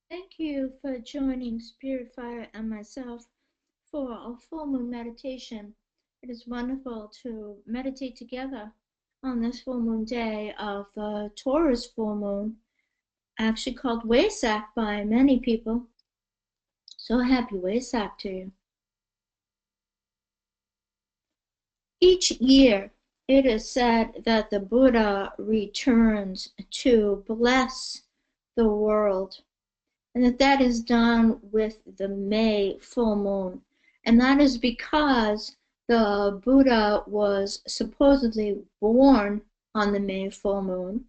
Thank you for joining Spirit Fire and myself for a full moon meditation. It is wonderful to meditate together on this full moon day of the Taurus full moon, actually called Wesak by many people. So happy Wesak to you. Each year, it is said that the Buddha returns to bless the world, and that is done with the May full moon. And that is because the Buddha was supposedly born on the May full moon,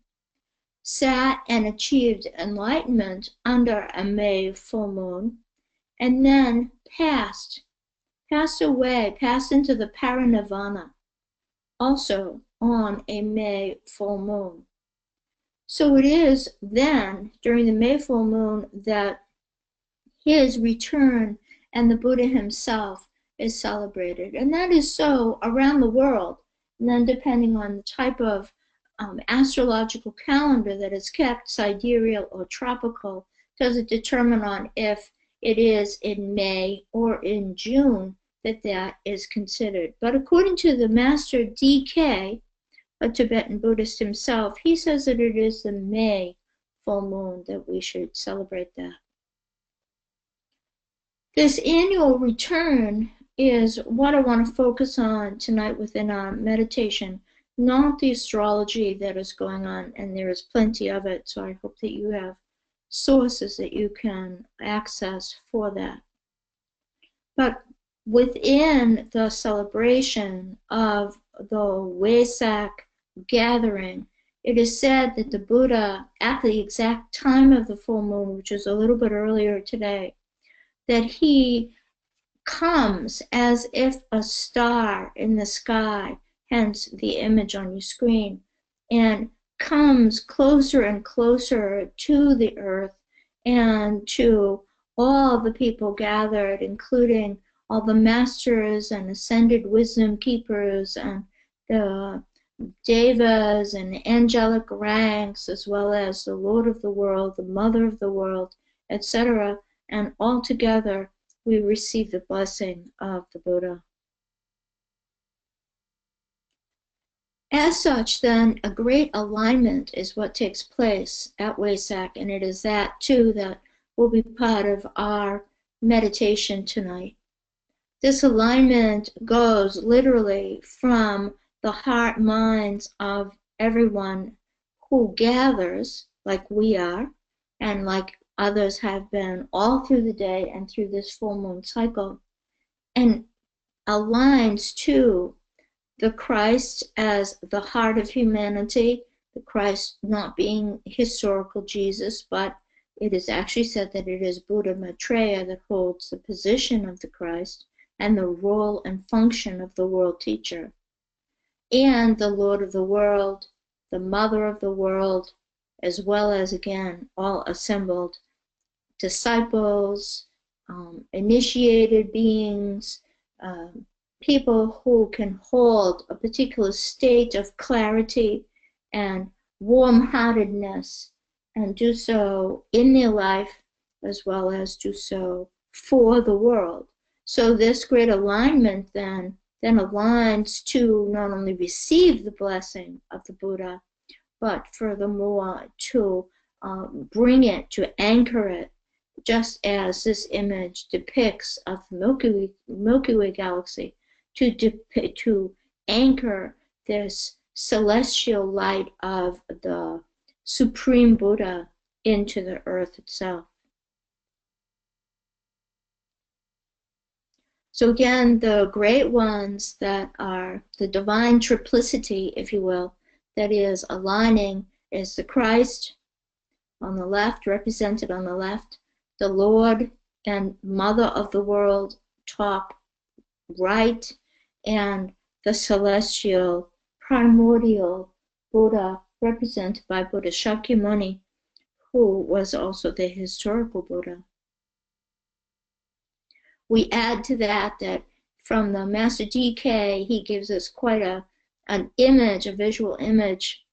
sat and achieved enlightenment under a May full moon, and then passed away, passed into the parinirvana, also on a May full moon. So it is then, during the May full moon, that his return and the Buddha himself is celebrated. And that is so around the world. And then depending on the type of astrological calendar that is kept, sidereal or tropical, does it determine on if it is in May or in June that is considered. But according to the Master DK, a Tibetan Buddhist himself, he says that it is the May full moon that we should celebrate that. This annual return is what I want to focus on tonight within our meditation, not the astrology that is going on, and there is plenty of it, so I hope that you have sources that you can access for that. But within the celebration of the Wesak gathering, it is said that the Buddha, at the exact time of the full moon, which is a little bit earlier today, that he comes as if a star in the sky, hence the image on your screen, and comes closer and closer to the earth and to all the people gathered, including all the masters and ascended wisdom keepers and the devas and angelic ranks, as well as the Lord of the world, the Mother of the world, etc. And all together we receive the blessing of the Buddha. As such, then, a great alignment is what takes place at Wesak, and it is that, too, that will be part of our meditation tonight. This alignment goes literally from the heart minds of everyone who gathers, like we are, and like others have been all through the day and through this full moon cycle, and aligns to the Christ as the heart of humanity, the Christ not being historical Jesus, but it is actually said that it is Buddha Maitreya that holds the position of the Christ and the role and function of the world teacher, and the Lord of the world, the Mother of the world, as well as, again, all assembled disciples, initiated beings, people who can hold a particular state of clarity and warm-heartedness and do so in their life as well as do so for the world. So this great alignment then aligns to not only receive the blessing of the Buddha, but furthermore to bring it, to anchor it, just as this image depicts of the Milky Way galaxy, to anchor this celestial light of the Supreme Buddha into the earth itself. So again, the great ones that are the divine triplicity, if you will, that is aligning is the Christ on the left, represented on the left, the Lord and Mother of the world, top right, and the celestial primordial Buddha, represented by Buddha Shakyamuni, who was also the historical Buddha. We add to that from the Master DK, he gives us quite an image, a visual image,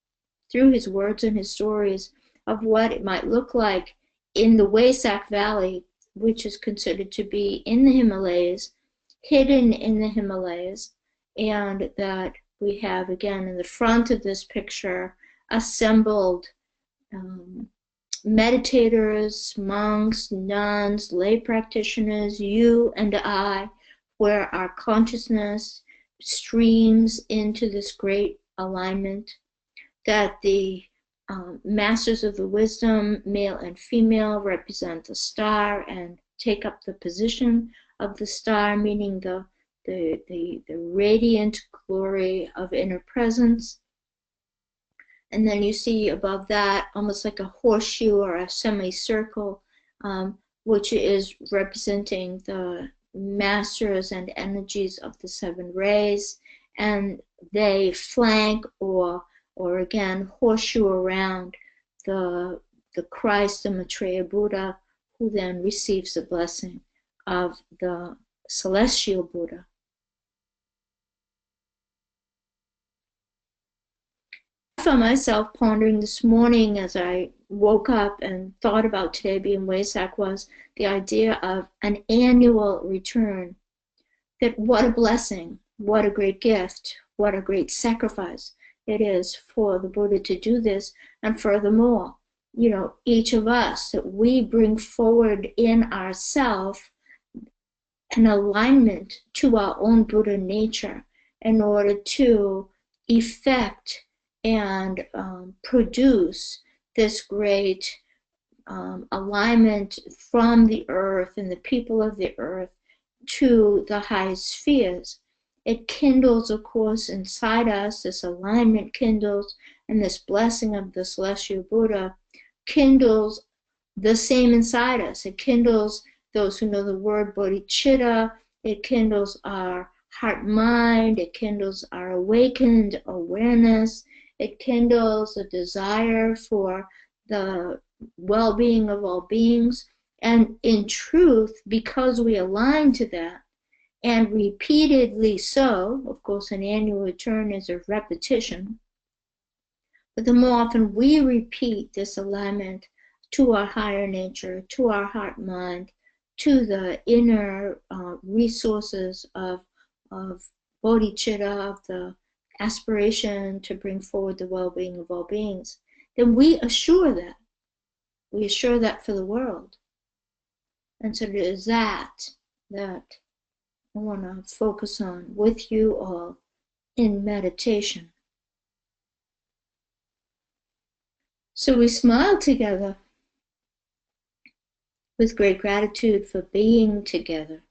through his words and his stories, of what it might look like in the Wesak Valley, which is considered to be in the Himalayas, hidden in the Himalayas, and that we have, again, in the front of this picture, assembled meditators, monks, nuns, lay practitioners, you and I, where our consciousness streams into this great alignment, that the masters of the wisdom, male and female, represent the star and take up the position of the star, meaning the radiant glory of inner presence. And then you see above that almost like a horseshoe or a semicircle, which is representing the masters and energies of the seven rays, and they flank or again horseshoe around the Christ, the Maitreya Buddha, who then receives the blessing of the celestial Buddha. I found myself pondering this morning as I woke up and thought about today being Wesak was the idea of an annual return. That what a blessing, what a great gift, what a great sacrifice it is for the Buddha to do this. And furthermore, each of us, that we bring forward in ourselves an alignment to our own Buddha nature in order to effect and produce this great alignment from the earth and the people of the earth to the highest spheres. It kindles, of course, inside us, this alignment kindles, and this blessing of the celestial Buddha kindles the same inside us. It kindles those who know the word bodhicitta. It kindles our heart mind. It kindles our awakened awareness. It kindles a desire for the well-being of all beings. And in truth, because we align to that, and repeatedly so, of course, an annual return is a repetition, but the more often we repeat this alignment to our higher nature, to our heart mind, to the inner resources of bodhicitta, of the aspiration to bring forward the well-being of all beings, then we assure that. We assure that for the world. And so it is that I want to focus on with you all in meditation. So we smile together with great gratitude for being together.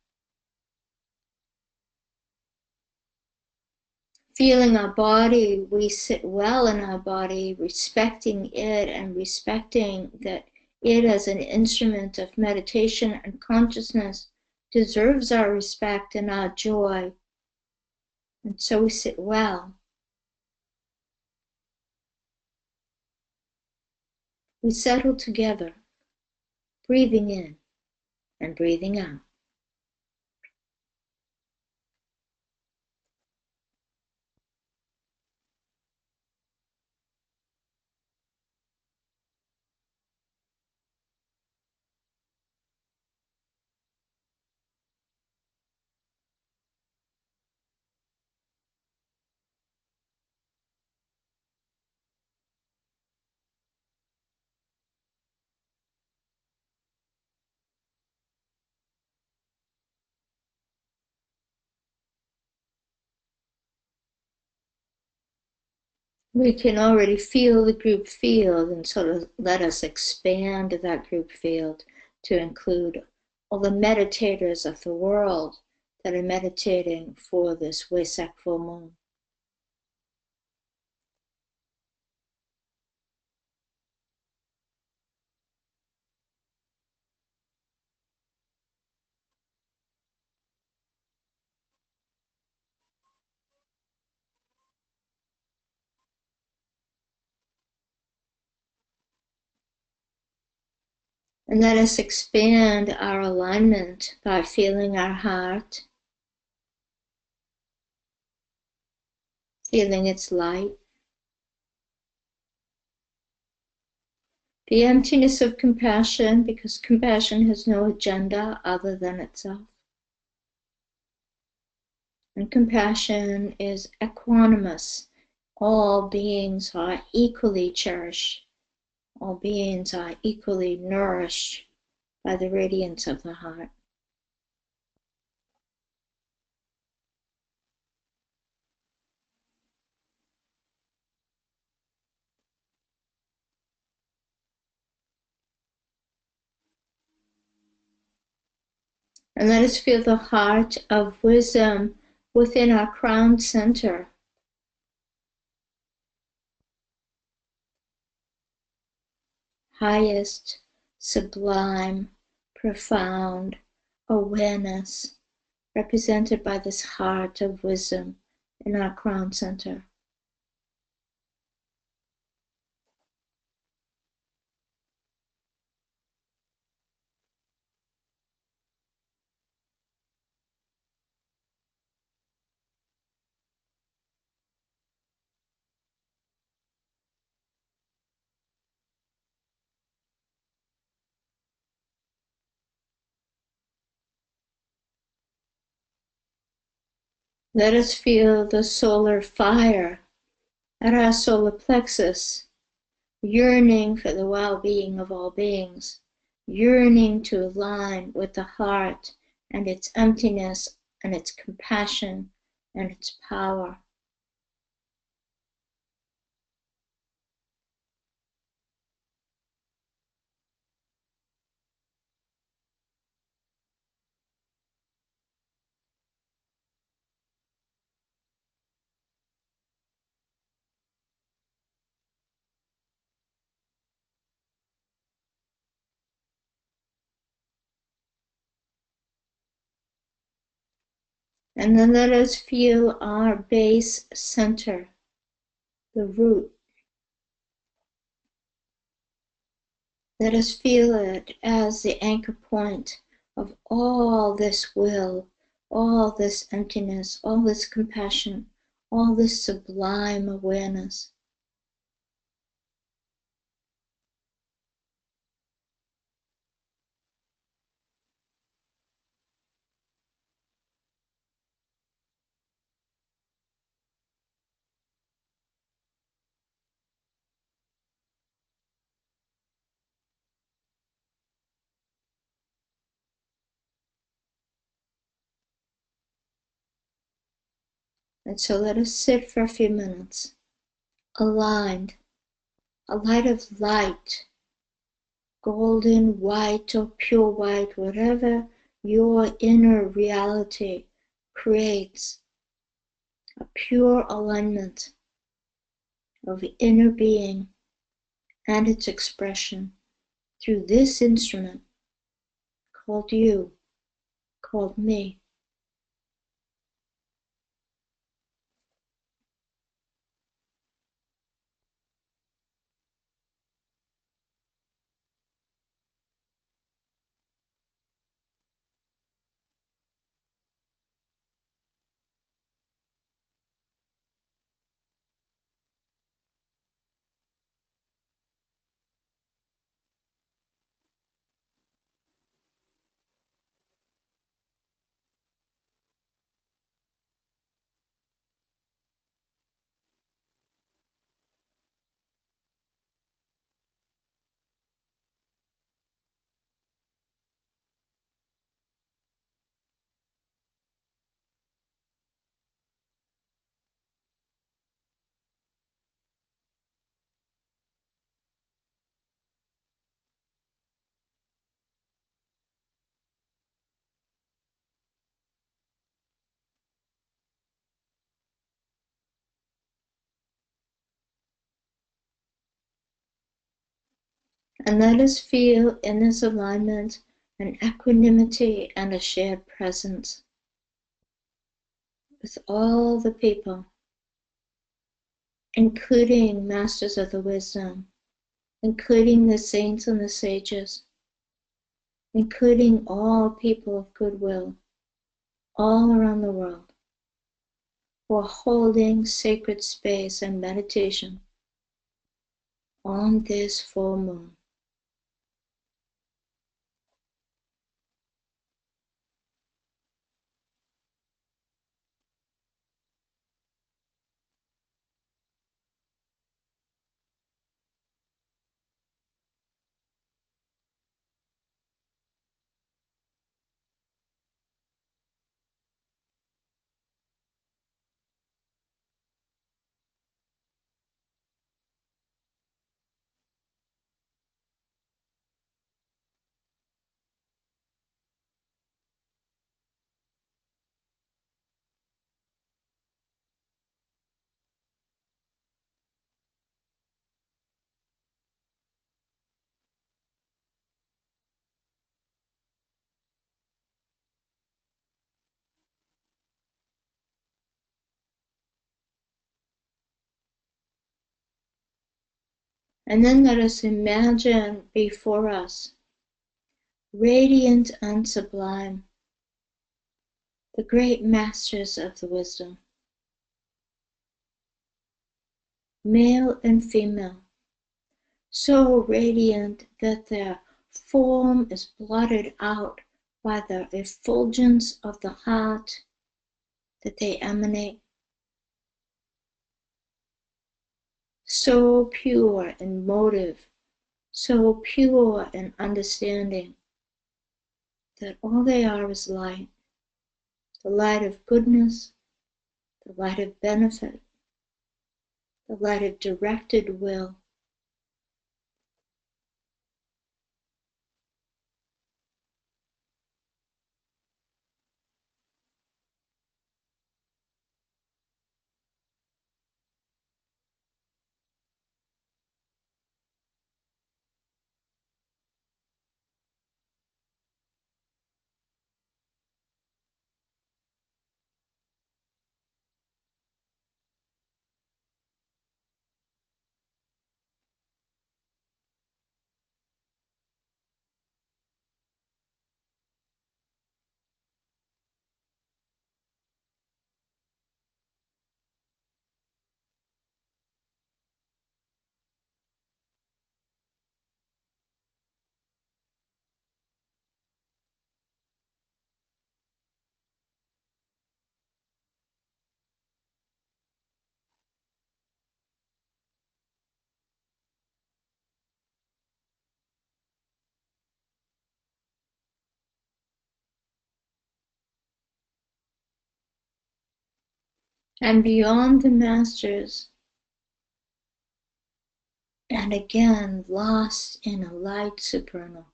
Feeling our body, we sit well in our body, respecting it and respecting that it as an instrument of meditation and consciousness deserves our respect and our joy. And so we sit well. We settle together, breathing in and breathing out. We can already feel the group field, and sort of let us expand that group field to include all the meditators of the world that are meditating for this Wesak full moon. And let us expand our alignment by feeling our heart, feeling its light, The emptiness of compassion, because compassion has no agenda other than itself. And compassion is equanimous. All beings are equally cherished. All beings are equally nourished by the radiance of the heart. And let us feel the heart of wisdom within our crown center. Highest, sublime, profound awareness represented by this heart of wisdom in our crown center. Let us feel the solar fire at our solar plexus, yearning for the well-being of all beings, yearning to align with the heart and its emptiness and its compassion and its power. And then let us feel our base center, the root. Let us feel it as the anchor point of all this will, all this emptiness, all this compassion, all this sublime awareness. And so let us sit for a few minutes, aligned, a light of light, golden white or pure white, whatever your inner reality creates, a pure alignment of inner being and its expression through this instrument called you, called me. And let us feel in this alignment an equanimity and a shared presence with all the people, including masters of the wisdom, including the saints and the sages, including all people of goodwill all around the world who are holding sacred space and meditation on this full moon. And then let us imagine before us, radiant and sublime, the great masters of the wisdom, male and female, so radiant that their form is blotted out by the effulgence of the heart that they emanate, so pure in motive, so pure in understanding, that all they are is light, the light of goodness, the light of benefit, the light of directed will. And beyond the masters, and again lost in a light supernal,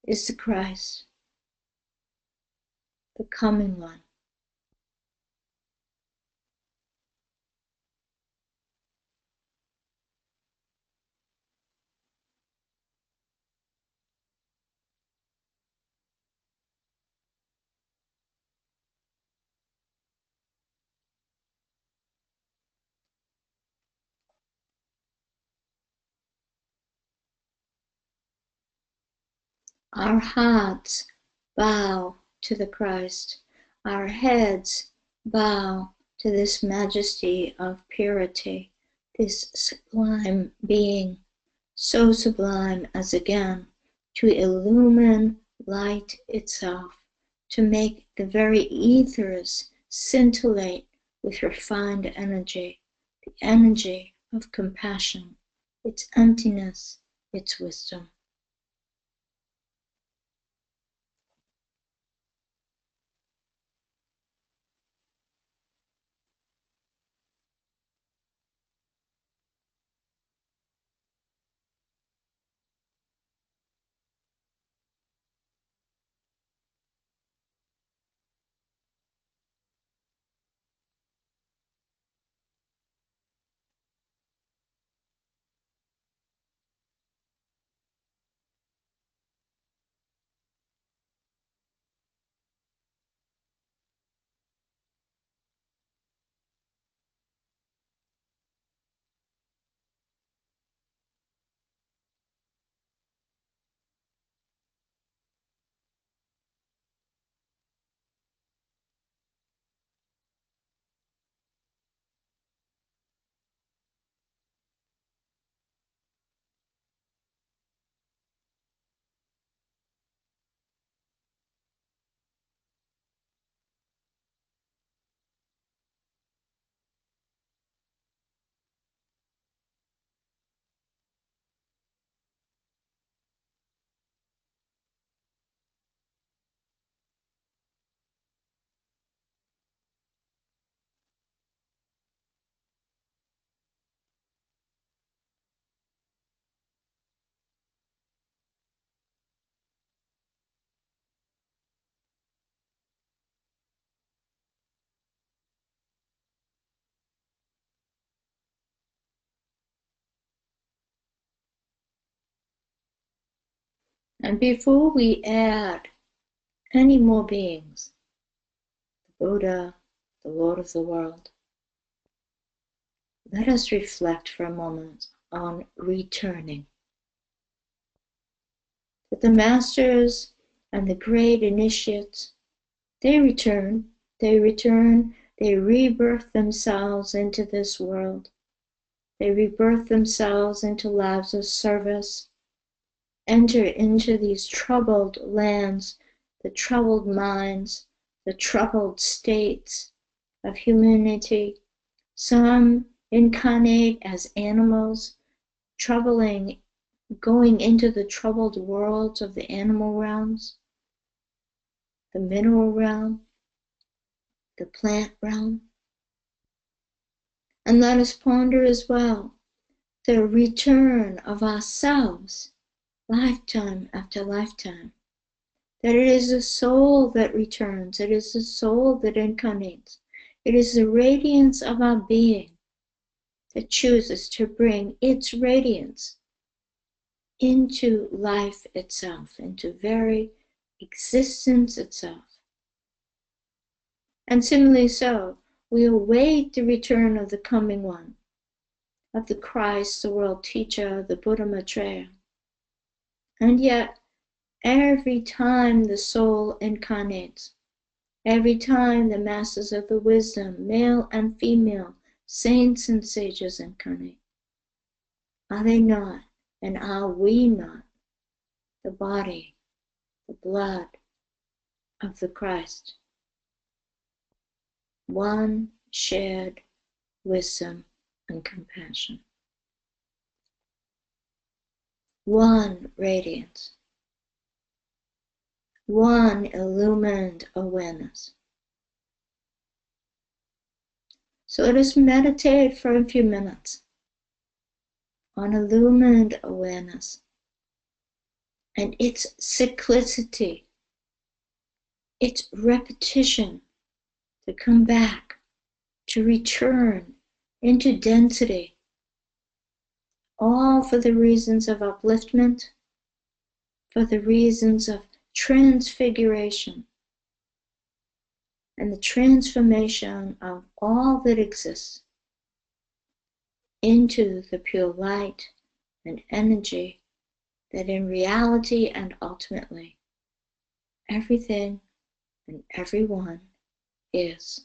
is the Christ, the coming one. Our hearts bow to the Christ. Our heads bow to this majesty of purity, this sublime being, so sublime as again to illumine light itself, to make the very ethers scintillate with refined energy, the energy of compassion, its emptiness, its wisdom. And before we add any more beings, the Buddha, the Lord of the world, Let us reflect for a moment on returning. That the masters and the great initiates, they return, they rebirth themselves into this world. They rebirth themselves into lives of service, enter into these troubled lands, the troubled minds, the troubled states of humanity. Some incarnate as animals, going into the troubled worlds of the animal realms, the mineral realm, the plant realm. And let us ponder as well the return of ourselves, lifetime after lifetime. That it is the soul that returns, it is the soul that incarnates. It is the radiance of our being that chooses to bring its radiance into life itself, into very existence itself. And similarly so, we await the return of the coming one, of the Christ, the world teacher, the Buddha Maitreya. And yet, every time the soul incarnates, every time the masters of the wisdom, male and female, saints and sages incarnate, are they not, and are we not, the body, the blood of the Christ? One shared wisdom and compassion. One radiance. One illumined awareness. So let us meditate for a few minutes on illumined awareness and its cyclicity, its repetition, to come back, to return into density, all for the reasons of upliftment, for the reasons of transfiguration, and the transformation of all that exists into the pure light and energy that in reality and ultimately everything and everyone is.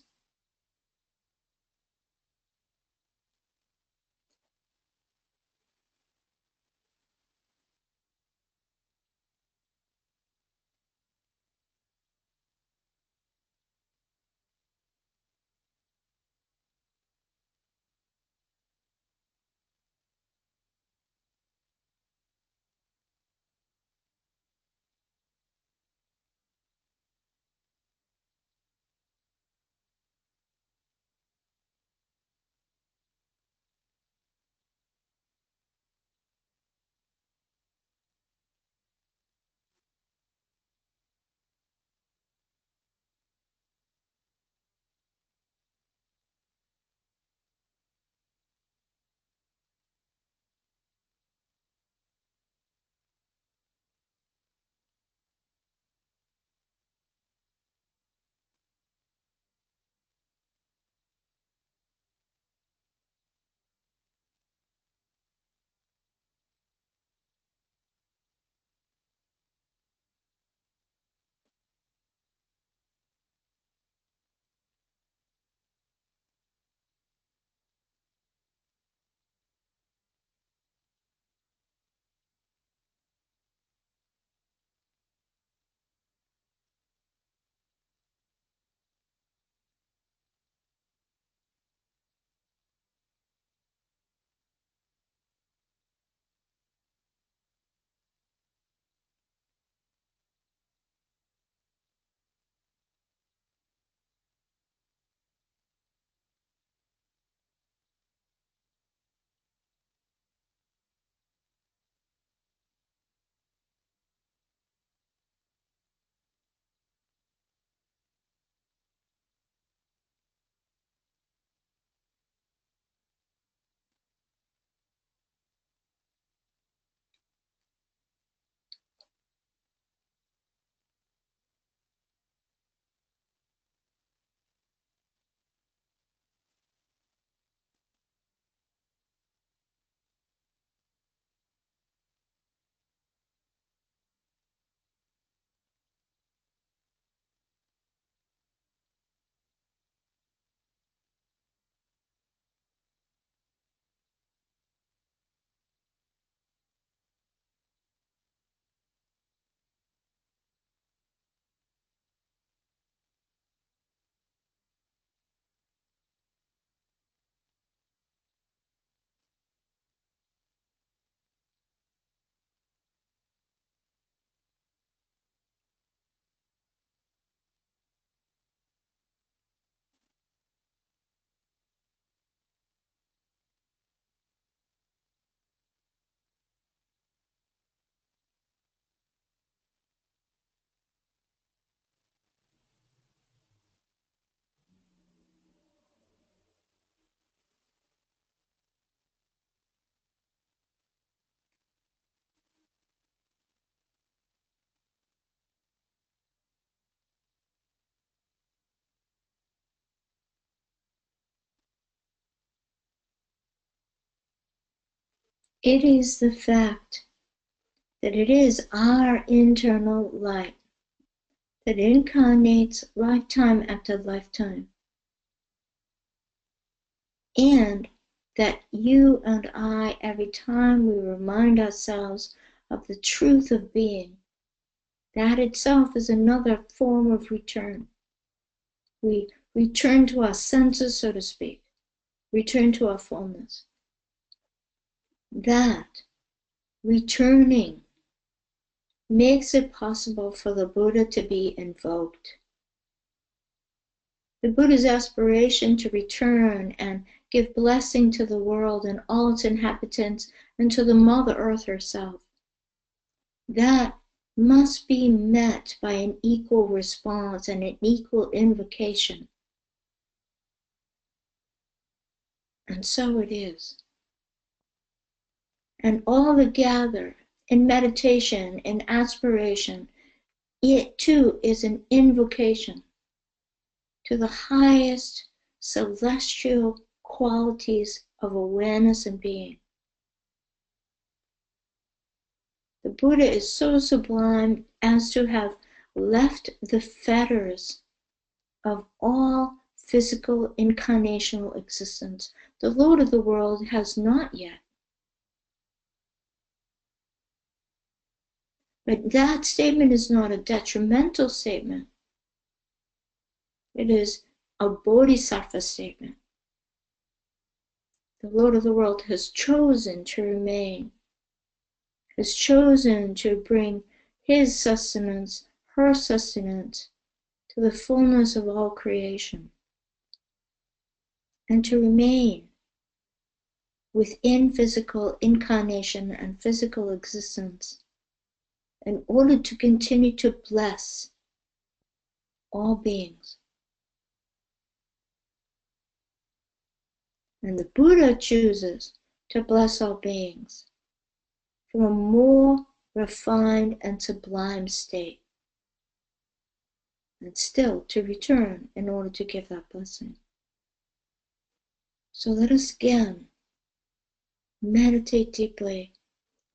It is the fact that it is our internal light that incarnates lifetime after lifetime, and that you and I, every time we remind ourselves of the truth of being, that itself is another form of return. We return to our senses, so to speak, return to our fullness. That returning makes it possible for the Buddha to be invoked. The Buddha's aspiration to return and give blessing to the world and all its inhabitants and to the Mother Earth herself, that must be met by an equal response and an equal invocation. And so it is. And all together in meditation, in aspiration, it too is an invocation to the highest celestial qualities of awareness and being. The Buddha is so sublime as to have left the fetters of all physical incarnational existence. The Lord of the world has not yet. But that statement is not a detrimental statement. It is a bodhisattva statement. The Lord of the world has chosen to remain, has chosen to bring his sustenance, her sustenance, to the fullness of all creation, and to remain within physical incarnation and physical existence in order to continue to bless all beings. And the Buddha chooses to bless all beings from a more refined and sublime state, and still to return in order to give that blessing. So let us again meditate deeply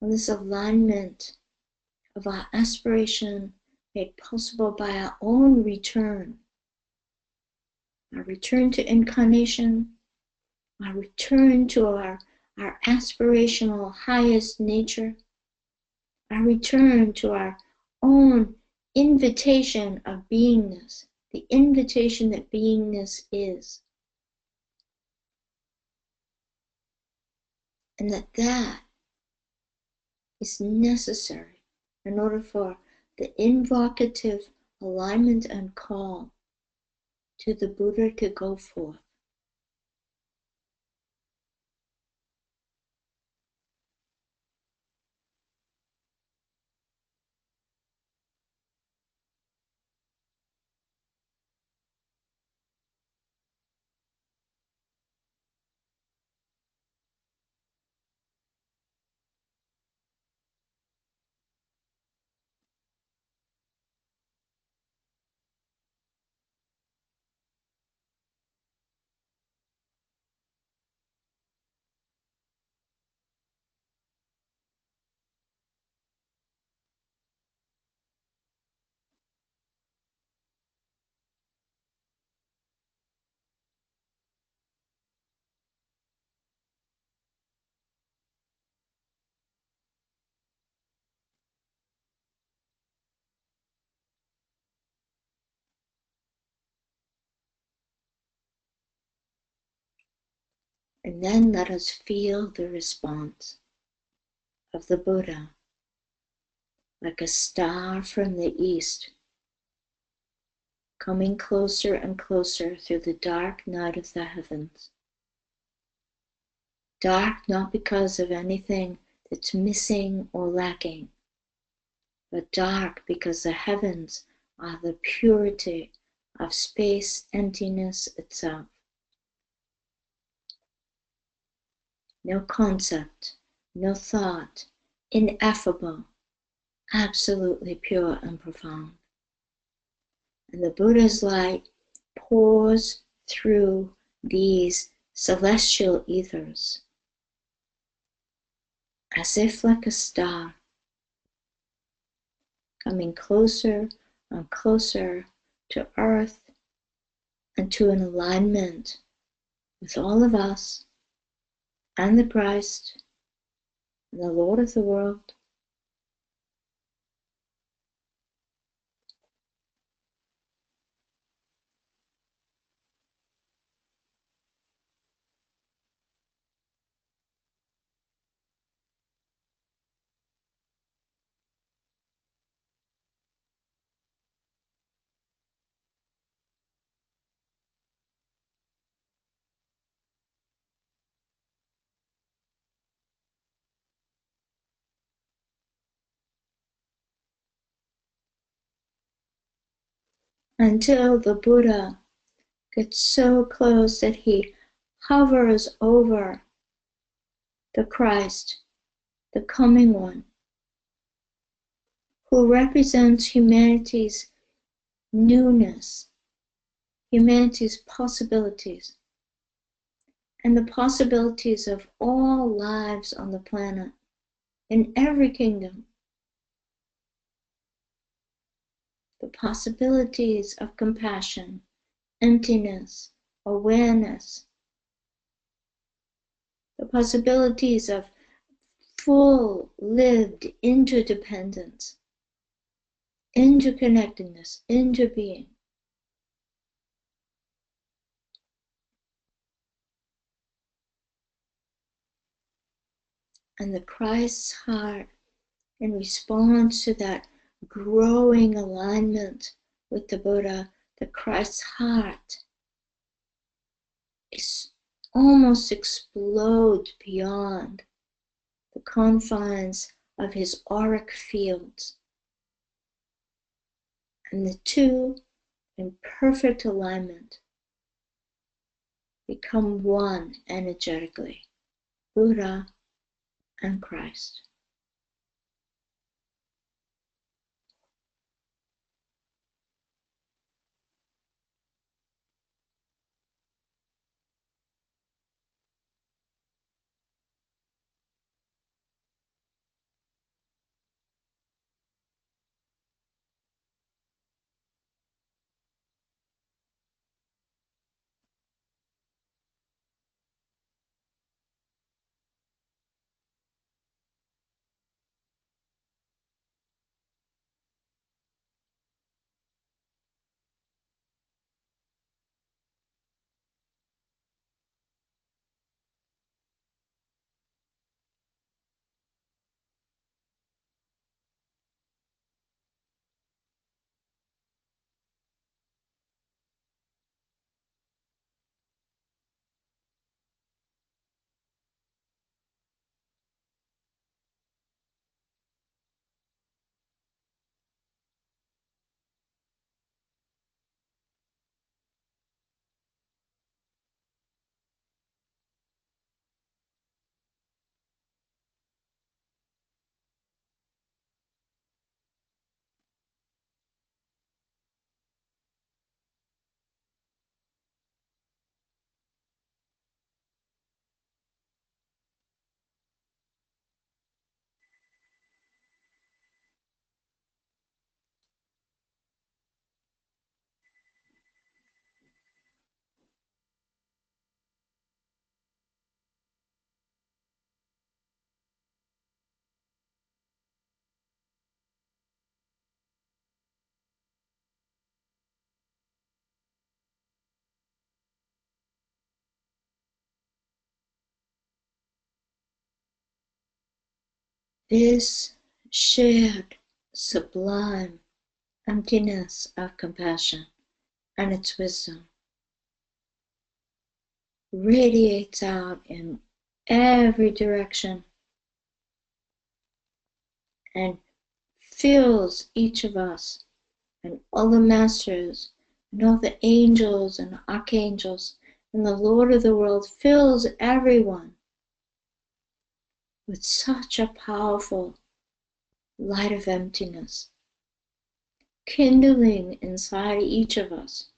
on this alignment of our aspiration made possible by our own return. Our return to incarnation, our return to our aspirational highest nature, our return to our own invitation of beingness, the invitation that beingness is. And that is necessary in order for the invocative alignment and call to the Buddha to go forth. And then let us feel the response of the Buddha, like a star from the east, coming closer and closer through the dark night of the heavens. Dark not because of anything that's missing or lacking, but dark because the heavens are the purity of space, emptiness itself. No concept, no thought, ineffable, absolutely pure and profound. And the Buddha's light pours through these celestial ethers, as if like a star, coming closer and closer to earth and to an alignment with all of us and the Christ and the Lord of the world. Until the Buddha gets so close that he hovers over the Christ, the coming one, who represents humanity's newness, humanity's possibilities, and the possibilities of all lives on the planet, in every kingdom. The possibilities of compassion, emptiness, awareness, the possibilities of full lived interdependence, interconnectedness, interbeing. And the Christ's heart, in response to that growing alignment with the Buddha, the Christ's heart is almost explodes beyond the confines of his auric fields. And the two, in perfect alignment, become one energetically, Buddha and Christ. This shared sublime emptiness of compassion and its wisdom radiates out in every direction and fills each of us and all the masters and all the angels and archangels and the Lord of the world, fills everyone with such a powerful light of emptiness, kindling inside each of us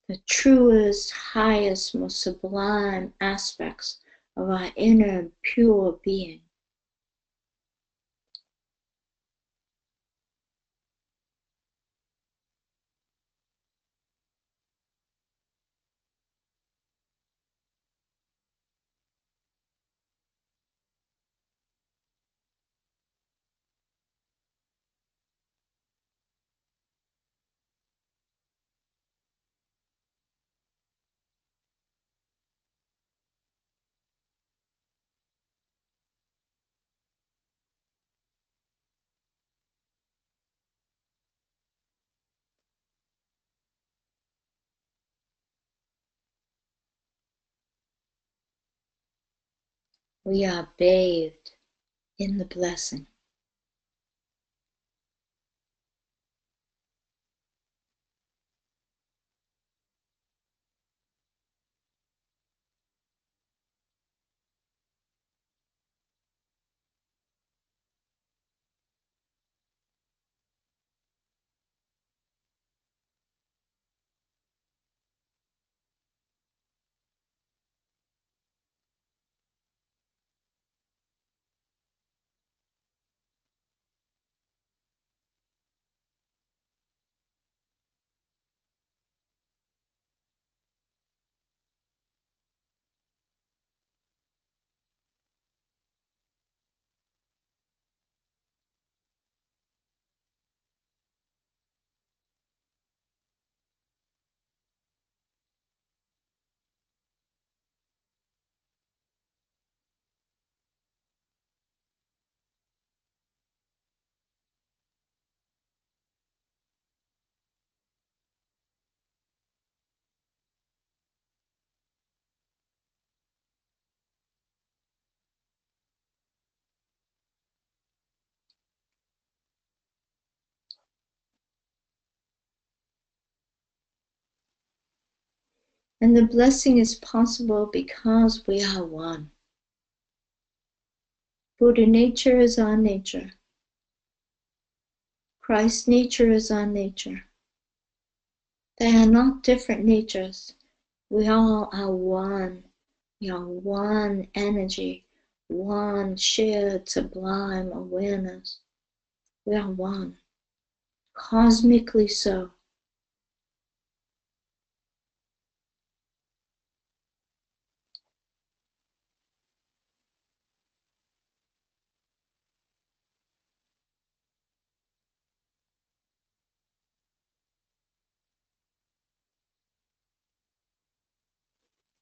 the truest, highest, most sublime aspects of our inner pure being. We are bathed in the blessing. And the blessing is possible because we are one. Buddha nature is our nature. Christ nature is our nature. They are not different natures. We all are one. We are one energy, one shared sublime awareness. We are one, cosmically so.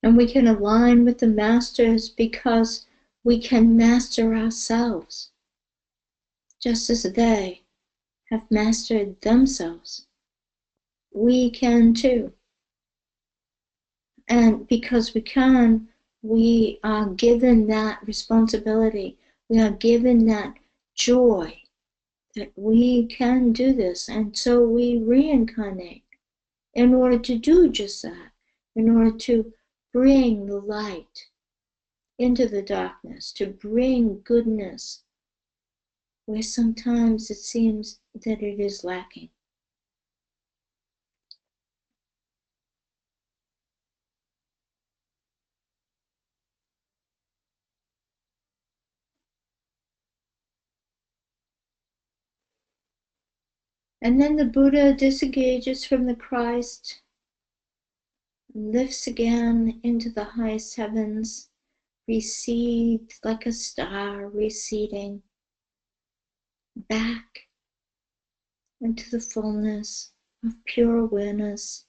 And we can align with the masters because we can master ourselves, just as they have mastered themselves. We can too. And because we can, we are given that responsibility. We are given that joy that we can do this. And so we reincarnate in order to do just that, in order to bring the light into the darkness, to bring goodness where sometimes it seems that it is lacking. And then the Buddha disengages from the Christ, lifts again into the highest heavens, recedes like a star receding back into the fullness of pure awareness.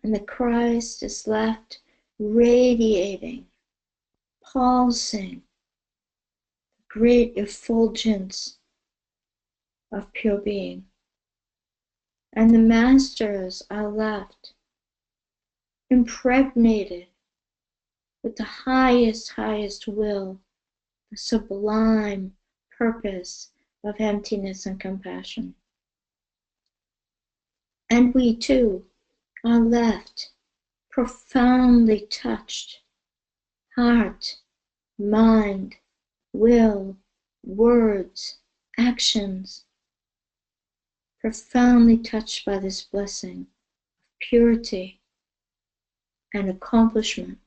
And the Christ is left radiating, pulsing, great effulgence of pure being. And the masters are left impregnated with the highest will, the sublime purpose of emptiness and compassion. And we too are left profoundly touched, heart, mind, will, words, actions, profoundly touched by this blessing of purity and accomplishment.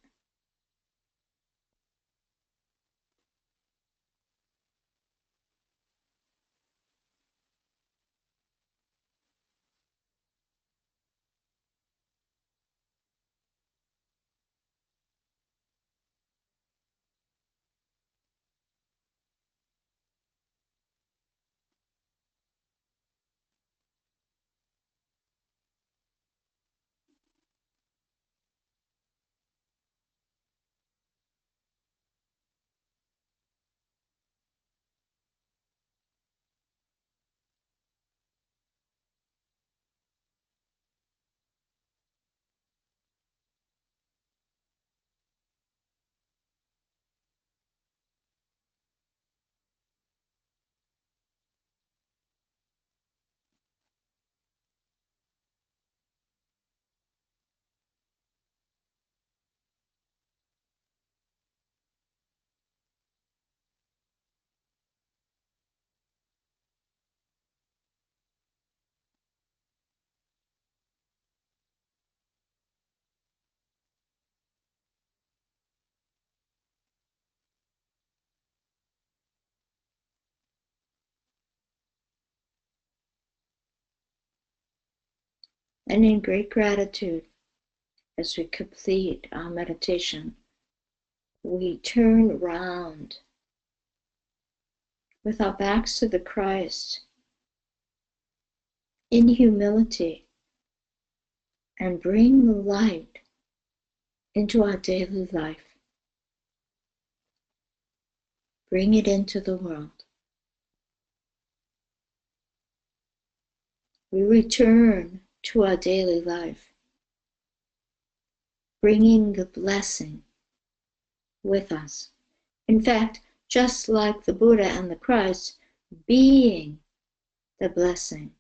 And in great gratitude, as we complete our meditation, we turn round with our backs to the Christ in humility and bring the light into our daily life. Bring it into the world. We return to our daily life, bringing the blessing with us. In fact, just like the Buddha and the Christ, being the blessing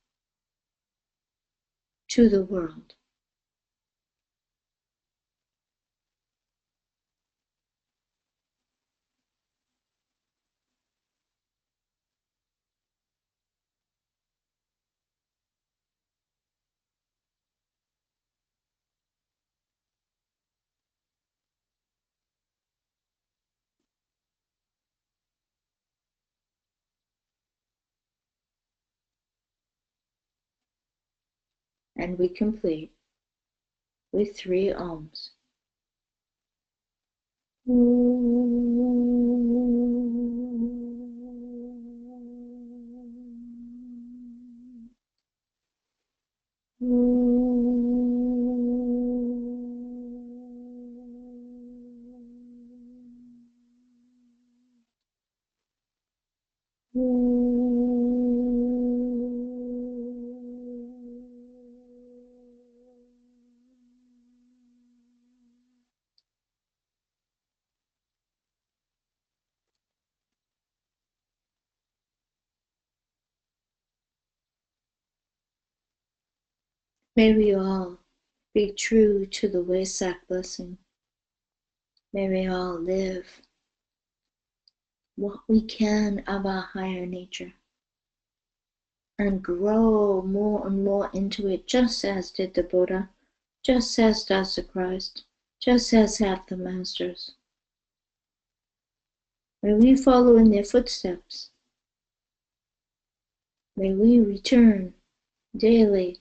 to the world. And we complete with 3 ohms. May we all be true to the Wesak blessing. May we all live what we can of our higher nature and grow more and more into it, just as did the Buddha, just as does the Christ, just as have the Masters. May we follow in their footsteps. May we return daily,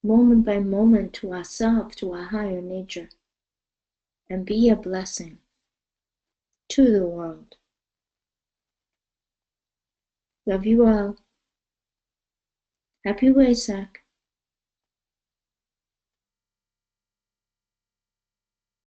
moment by moment, to ourselves, to our higher nature, and be a blessing to the world. Love you all. Happy Wesak.